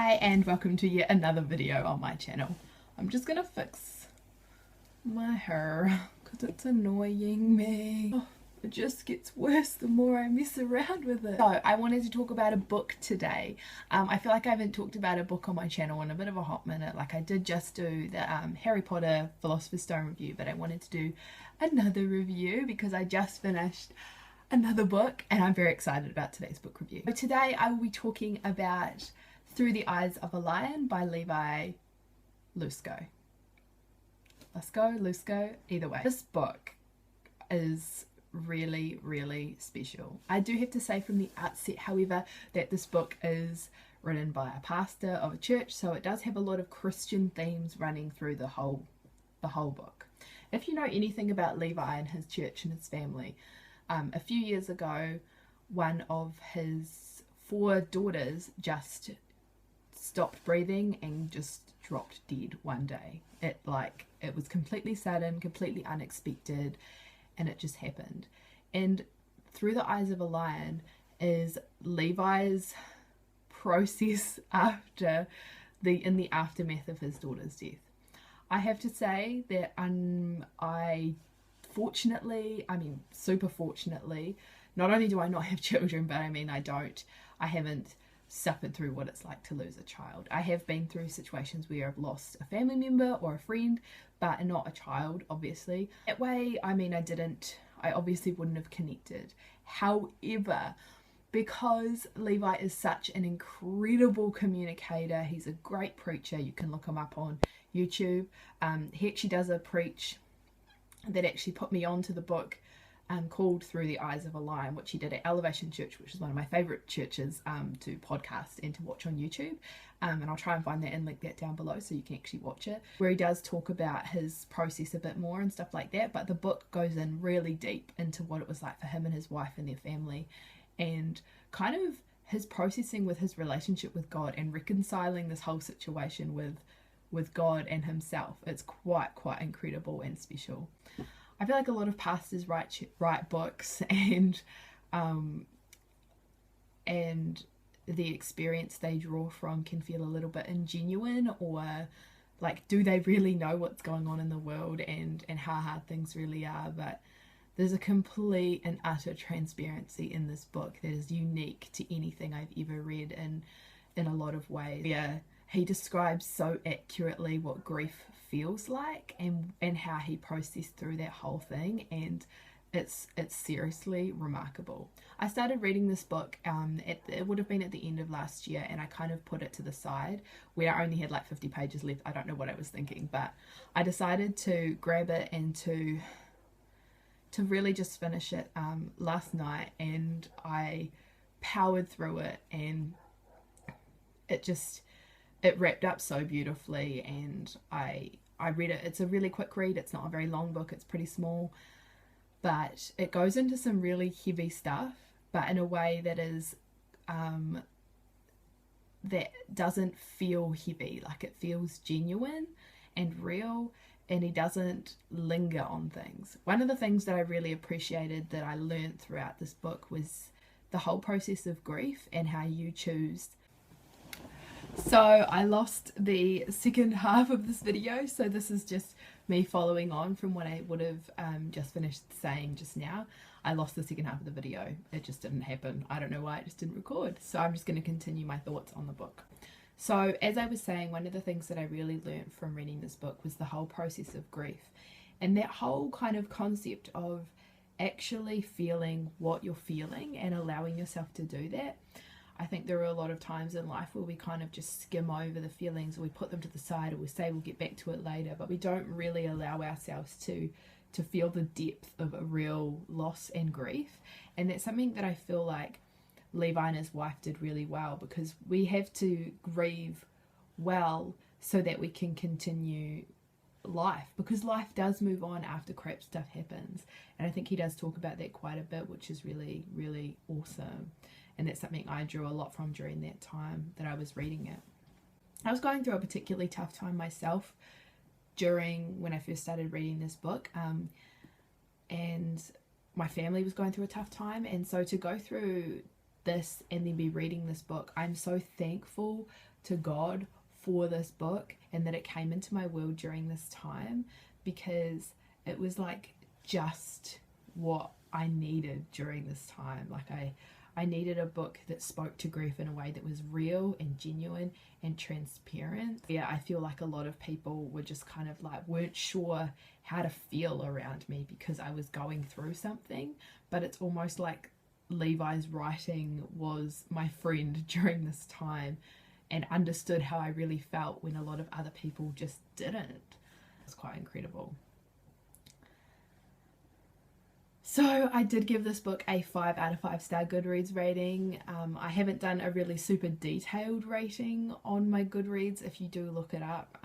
Hi and welcome to yet another video on my channel. I'm just gonna fix my hair because it's annoying me. Oh, it just gets worse the more I mess around with it. So I wanted to talk about a book today. I feel like I haven't talked about a book on my channel in a bit of a hot minute. Like I did just do the Harry Potter Philosopher's Stone review, but I wanted to do another review because I just finished another book and I'm very excited about today's book review. So today I will be talking about Through the Eyes of a Lion by Levi Lusko. Lusko, either way. This book is really, really special. I do have to say from the outset, however, that this book is written by a pastor of a church, so it does have a lot of Christian themes running through the whole book. If you know anything about Levi and his church and his family, a few years ago, one of his 4 daughters just stopped breathing and just dropped dead one day. It was completely sudden, completely unexpected, and it just happened. And Through the Eyes of a Lion is Levi's process in the aftermath of his daughter's death. I have to say that super fortunately, not only do I not have children, but I haven't suffered through what it's like to lose a child. I have been through situations where I've lost a family member or a friend, but not a child, obviously. That way, I obviously wouldn't have connected. However, because Levi is such an incredible communicator, he's a great preacher, you can look him up on YouTube. He actually does a preach that actually put me onto the book called Through the Eyes of a Lion, which he did at Elevation Church, which is one of my favourite churches to podcast and to watch on YouTube. And I'll try and find that and link that down below so you can actually watch it, where he does talk about his process a bit more and stuff like that. But the book goes in really deep into what it was like for him and his wife and their family, and kind of his processing with his relationship with God and reconciling this whole situation with God and himself. It's quite incredible and special. I feel like a lot of pastors write books and the experience they draw from can feel a little bit ingenuine, or like, do they really know what's going on in the world and how hard things really are? But there's a complete and utter transparency in this book that is unique to anything I've ever read in a lot of ways. Yeah, he describes so accurately what grief feels like and how he processed through that whole thing, and it's seriously remarkable. I started reading this book it would have been at the end of last year, and I kind of put it to the side where I only had like 50 pages left. I don't know what I was thinking, but I decided to grab it and to really just finish it last night, and I powered through it, and it wrapped up so beautifully, and I read it. It's a really quick read. It's not a very long book. It's pretty small, but it goes into some really heavy stuff, but in a way that is that doesn't feel heavy. Like, it feels genuine and real, and he doesn't linger on things. One of the things that I really appreciated that I learned throughout this book was the whole process of grief and how you choose. So I lost the second half of this video, so this is just me following on from what I would have just finished saying just now. I lost the second half of the video. It just didn't happen. I don't know why, it just didn't record. So I'm just going to continue my thoughts on the book. So as I was saying, one of the things that I really learned from reading this book was the whole process of grief, and that whole kind of concept of actually feeling what you're feeling and allowing yourself to do that. I think there are a lot of times in life where we kind of just skim over the feelings, or we put them to the side, or we say we'll get back to it later, but we don't really allow ourselves to feel the depth of a real loss and grief. And that's something that I feel like Levi and his wife did really well, because we have to grieve well so that we can continue life, because life does move on after crap stuff happens. And I think he does talk about that quite a bit, which is really, really awesome. And that's something I drew a lot from during that time that I was reading it. I was going through a particularly tough time myself when I first started reading this book, and my family was going through a tough time, and so to go through this and then be reading this book, I'm so thankful to God for this book, and that it came into my world during this time, because it was like just what I needed during this time. Like I needed a book that spoke to grief in a way that was real and genuine and transparent. Yeah, I feel like a lot of people were just kind of like weren't sure how to feel around me because I was going through something, but it's almost like Levi's writing was my friend during this time and understood how I really felt when a lot of other people just didn't. It's quite incredible. So I did give this book a 5 out of 5 star Goodreads rating. I haven't done a really super detailed rating on my Goodreads if you do look it up,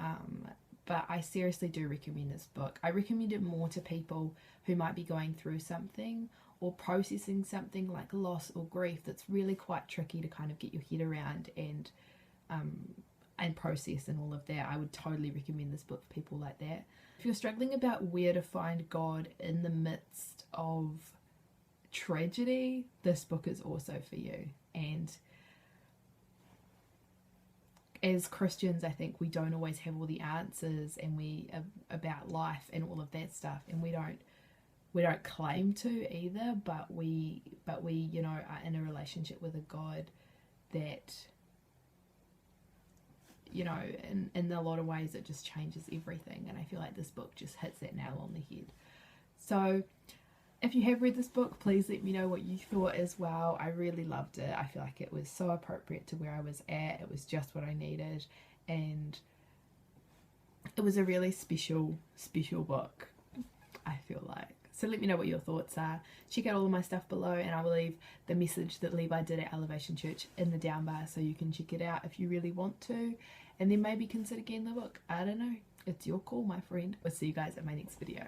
but I seriously do recommend this book. I recommend it more to people who might be going through something or processing something like loss or grief that's really quite tricky to kind of get your head around and process and all of that. I would totally recommend this book for people like that. If you're struggling about where to find God in the midst of tragedy, this book is also for you. And as Christians, I think we don't always have all the answers and about life and all of that stuff, and we don't claim to either, but we you know, are in a relationship with a God that, you know, in a lot of ways it just changes everything, and I feel like this book just hits that nail on the head. So if you have read this book, please let me know what you thought as well. I really loved it. I feel like it was so appropriate to where I was at. It was just what I needed, and it was a really special book, I feel like. So let me know what your thoughts are. Check out all of my stuff below, and I will leave the message that Levi did at Elevation Church in the down bar so you can check it out if you really want to, and then maybe consider getting the book. I don't know. It's your call, my friend. I'll see you guys at my next video.